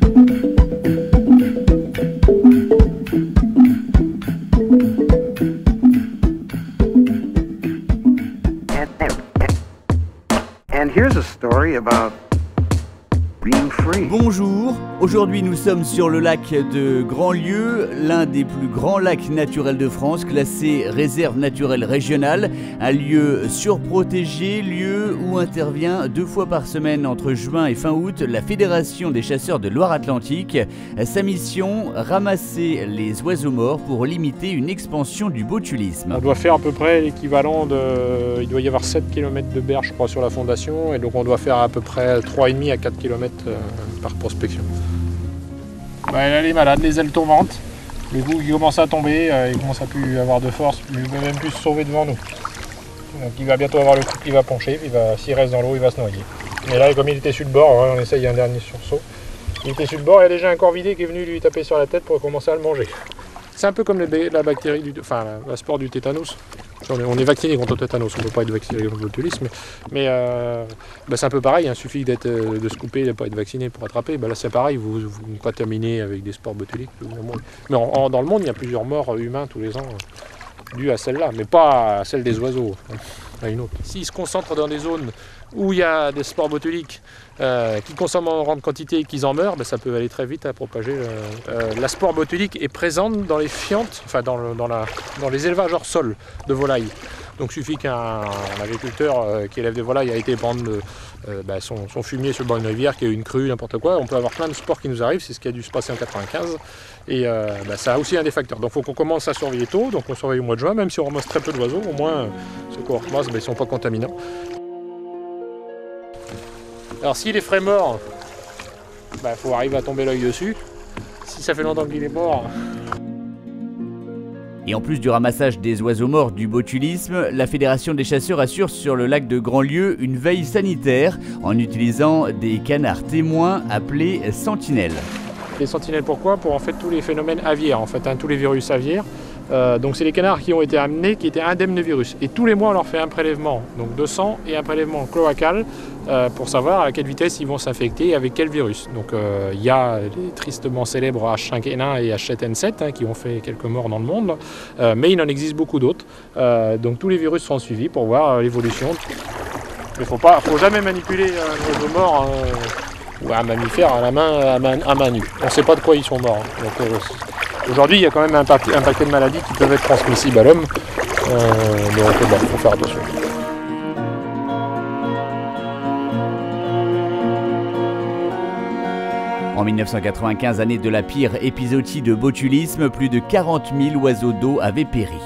And here's a story about being free. Bonjour, aujourd'hui nous sommes sur le lac de Grandlieu, l'un des plus grands lacs naturels de France, classé réserve naturelle régionale, un lieu surprotégé, lieu où intervient 2 fois par semaine entre juin et fin août la Fédération des chasseurs de Loire-Atlantique. Sa mission, ramasser les oiseaux morts pour limiter une expansion du botulisme. On doit faire à peu près l'équivalent de... Il doit y avoir 7 km de berge je crois sur la fondation et donc on doit faire à peu près 3,5 à 4 km par prospection. Elle est malade, les ailes tourmentent, le goût il commence à tomber, il commence à plus avoir de force, il ne peut même plus se sauver devant nous. Donc il va bientôt avoir le cou qui va pencher, puis s'il reste dans l'eau il va se noyer. Mais là comme il était sur le bord, on essaye un dernier sursaut. Il était sur le bord, il y a déjà un corvidé qui est venu lui taper sur la tête pour commencer à le manger. C'est un peu comme la bactérie, la spore du tétanos. On est vacciné contre le tétanos, on ne peut pas être vacciné contre le botulisme, mais c'est un peu pareil, il suffit de se couper et de ne pas être vacciné pour attraper. Là c'est pareil, vous contaminez avec des spores botuliques. Mais dans le monde, il y a plusieurs morts humains tous les ans dues à celle-là, mais pas à celle des oiseaux, à une autre. S'ils se concentrent dans des zones où il y a des spores botuliques qui consomment en grande quantité et qu'ils en meurent, ça peut aller très vite à propager. La spore botulique est présente dans les fientes, dans les élevages hors sol de volailles. Donc il suffit qu'un agriculteur qui élève des volailles a été prendre son fumier sur le bord d'une rivière, qu'il y a eu une crue, n'importe quoi. On peut avoir plein de spores qui nous arrivent, c'est ce qui a dû se passer en 95. Et ça a aussi un des facteurs. Donc il faut qu'on commence à surveiller tôt, donc on surveille au mois de juin, même si on ramasse très peu d'oiseaux, au moins ceux qu'on ramasse, ils ne sont pas contaminants. Alors s'il est frais mort, faut arriver à tomber l'œil dessus. Si ça fait longtemps qu'il est mort... Et en plus du ramassage des oiseaux morts du botulisme, la Fédération des chasseurs assure sur le lac de Grandlieu une veille sanitaire en utilisant des canards témoins appelés sentinelles. Les sentinelles pourquoi? Pour en fait tous les phénomènes aviaires, tous les virus aviaires. Donc c'est les canards qui ont été amenés, qui étaient indemnes de virus. Et tous les mois on leur fait un prélèvement de sang et un prélèvement cloacal pour savoir à quelle vitesse ils vont s'infecter et avec quel virus. Donc il y a les tristement célèbres H5N1 et H7N7 qui ont fait quelques morts dans le monde, mais il en existe beaucoup d'autres. Donc tous les virus sont suivis pour voir l'évolution. Mais faut jamais manipuler un oiseau mort ou un mammifère à la main à main nue. On ne sait pas de quoi ils sont morts. Aujourd'hui, il y a quand même un paquet de maladies qui peuvent être transmissibles à l'homme, donc il faut faire attention. En 1995, année de la pire épizootie de botulisme, plus de 40 000 oiseaux d'eau avaient péri.